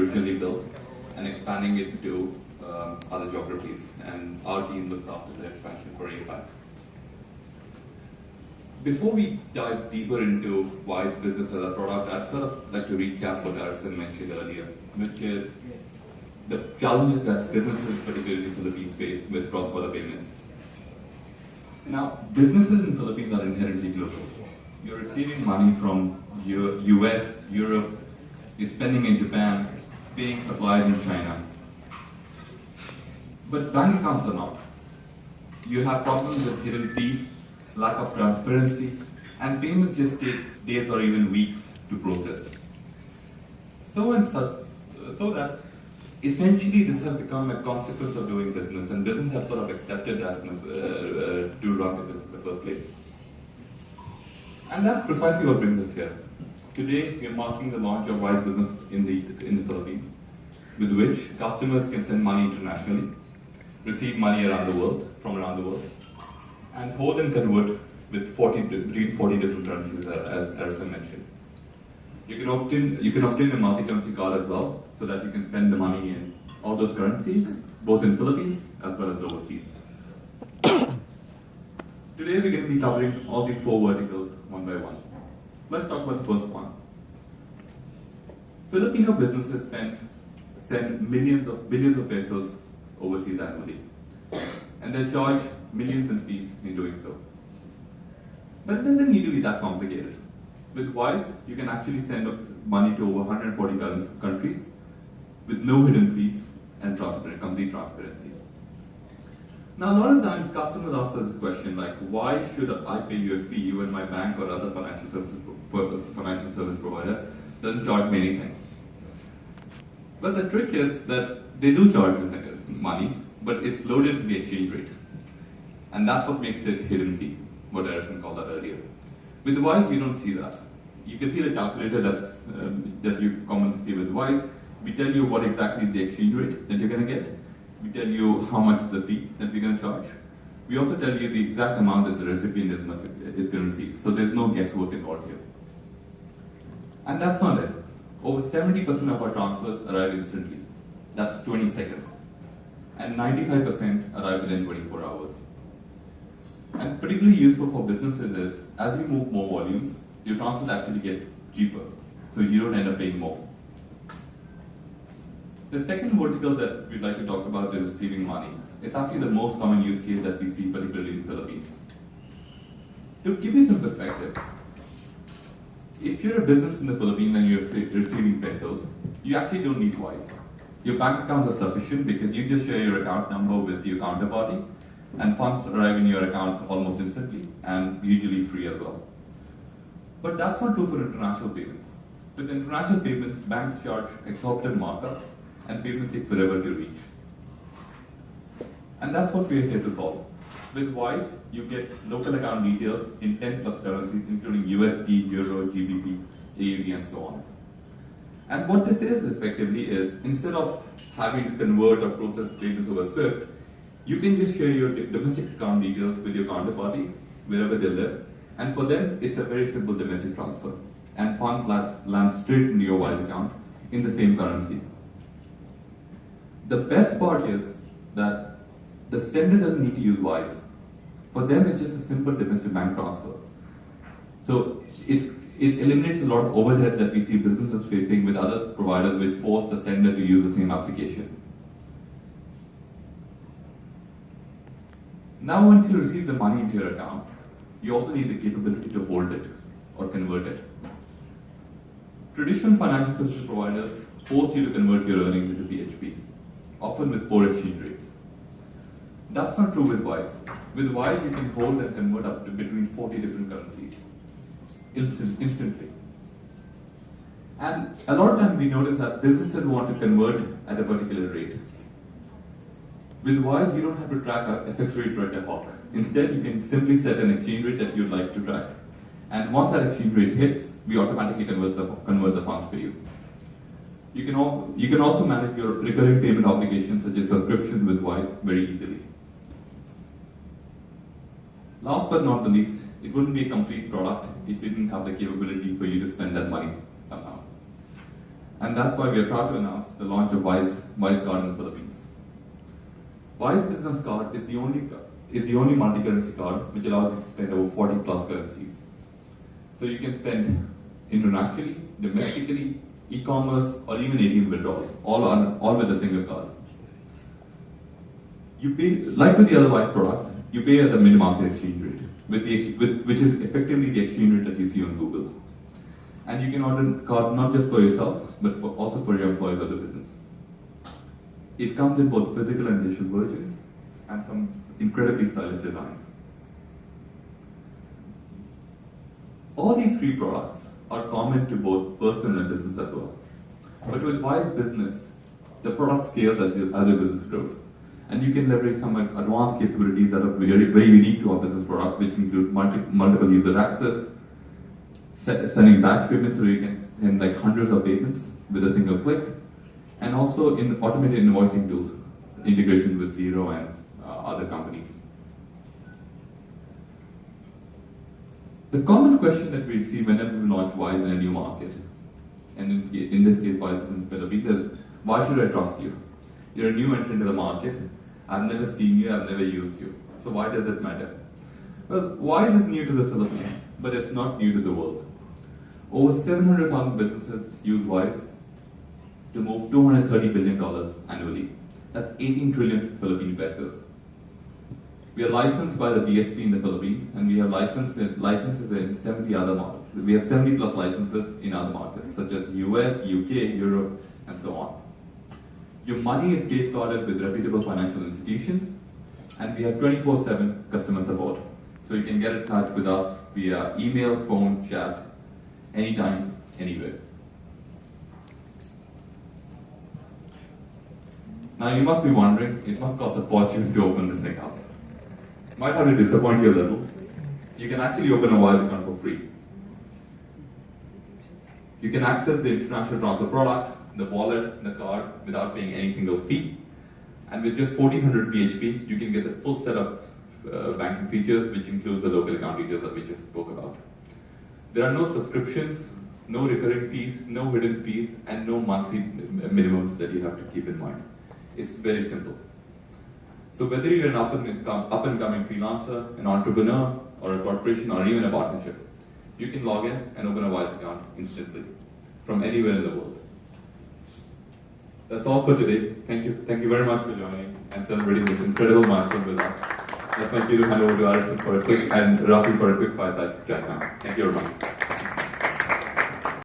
originally built and expanding it to other geographies. And our team looks after the expansion for APAC. Before we dive deeper into Wise Business as a product, I'd sort of like to recap what Arison mentioned earlier, which is the challenges that businesses, particularly in the Philippines, face with cross-border payments. Now, businesses in the Philippines are inherently global. You're receiving money from US, Europe, you're spending in Japan, paying suppliers in China. But bank accounts are not. You have problems with hidden fees, lack of transparency, and payments just take days or even weeks to process. So that essentially this has become a consequence of doing business, and business have sort of accepted that to run the business in the first place. And that's precisely what brings us here. Today we are marking the launch of Wise Business in the Philippines, with which customers can send money internationally, receive money from around the world, and hold and convert with between 40 different currencies, as Arison mentioned. You can obtain a multi-currency card as well, so that you can spend the money in all those currencies, both in Philippines as well as overseas. Today we're going to be covering all these 4 verticals one by one. Let's talk about the first one. Filipino businesses send billions of pesos overseas annually, and they charge millions in fees in doing so. But it doesn't need to be that complicated. With Wise, you can actually send money to over 140 countries with no hidden fees and complete transparency. Now, a lot of times customers ask us a question like, why should I pay you a fee when my bank or other financial service provider doesn't charge me anything? But the trick is that they do charge money, but it's loaded to the exchange rate. And that's what makes it hidden fee, what Arison called that earlier. With Wise, you don't see that. You can see the calculator that you commonly see with Wise. We tell you what exactly is the exchange rate that you're going to get. We tell you how much is the fee that we're going to charge. We also tell you the exact amount that the recipient is going to receive. So there's no guesswork involved here. And that's not it. Over 70% of our transfers arrive instantly. That's 20 seconds. And 95% arrive within 24 hours. And particularly useful for businesses is, as you move more volumes, your transfers actually get cheaper. So you don't end up paying more. The second vertical that we'd like to talk about is receiving money. It's actually the most common use case that we see, particularly in the Philippines. To give you some perspective, if you're a business in the Philippines and you're receiving pesos, you actually don't need Wise. Your bank accounts are sufficient because you just share your account number with your counterparty, and funds arrive in your account almost instantly and usually free as well. But that's not true for international payments. With international payments, banks charge exorbitant markups and payments take forever to reach. And that's what we're here to solve. With Wise, you get local account details in 10 plus currencies, including USD, Euro, GBP, AUD, and so on. And what this is effectively is, instead of having to convert or process payments over SWIFT, you can just share your domestic account details with your counterparty, wherever they live, and for them, it's a very simple domestic transfer. And funds land straight into your Wise account in the same currency. The best part is that the sender doesn't need to use Wise. For them, it's just a simple domestic bank transfer. So it eliminates a lot of overhead that we see businesses facing with other providers which force the sender to use the same application. Now, once you receive the money into your account, you also need the capability to hold it or convert it. Traditional financial services providers force you to convert your earnings into PHP, often with poor exchange rates. That's not true with Wise. With Wise, you can hold and convert up to between 40 different currencies instantly. And a lot of times we notice that businesses want to convert at a particular rate. With Wise, you don't have to track a FX rate right ad hoc. Instead, you can simply set an exchange rate that you'd like to track. And once that exchange rate hits, we automatically convert the funds for you. You can also manage your recurring payment obligations such as subscriptions with Wise very easily. Last but not the least, it wouldn't be a complete product if it didn't have the capability for you to spend that money somehow. And that's why we are proud to announce the launch of Wise Card in the Philippines. Wise Business Card is the only multi-currency card which allows you to spend over 40 plus currencies. So you can spend internationally, domestically, e-commerce, or even ATM withdrawal, all with a single card. You pay, like with the other Wise products, you pay at the mid-market exchange rate, which is effectively the exchange rate that you see on Google. And you can order a card not just for yourself, but also for your employees of the business. It comes in both physical and digital versions, and some incredibly stylish designs. All these three products are common to both personal and business as well. But with Wise Business, the product scales as your business grows. And you can leverage some advanced capabilities that are very unique to our business product, which include multiple user access, sending batch payments so you can send like hundreds of payments with a single click, and also in automated invoicing tools, integration with Xero and other companies. The common question that we receive whenever we launch Wise in a new market, and in this case Wise in the Philippines, is why should I trust you? You're a new entrant to the market. I've never seen you, I've never used you. So why does it matter? Well, Wise is new to the Philippines, but it's not new to the world. Over 700,000 businesses use Wise to move $230 billion annually. That's 18 trillion Philippine pesos. We are licensed by the BSP in the Philippines, and we have licenses in 70 other markets. We have 70 plus licenses in other markets, such as US, UK, Europe, and so on. Your money is safeguarded with reputable financial institutions, and we have 24/7 customer support. So you can get in touch with us via email, phone, chat, anytime, anywhere. Now you must be wondering, it must cost a fortune to open this thing up. Might have to disappoint you a little. You can actually open a Wise account for free. You can access the international transfer product, the wallet, the card, without paying any single fee. And with just 1400 PHP, you can get the full set of banking features, which includes the local account details that we just spoke about. There are no subscriptions, no recurring fees, no hidden fees, and no monthly minimums that you have to keep in mind. It's very simple. So whether you're an up-and-coming freelancer, an entrepreneur, or a corporation, or even a partnership, you can log in and open a Wise account instantly from anywhere in the world. That's all for today. Thank you very much for joining and celebrating this incredible milestone with us. That's my cue to hand over to Arison for a quick, and Rafi for a quick fireside chat now. Thank you very much.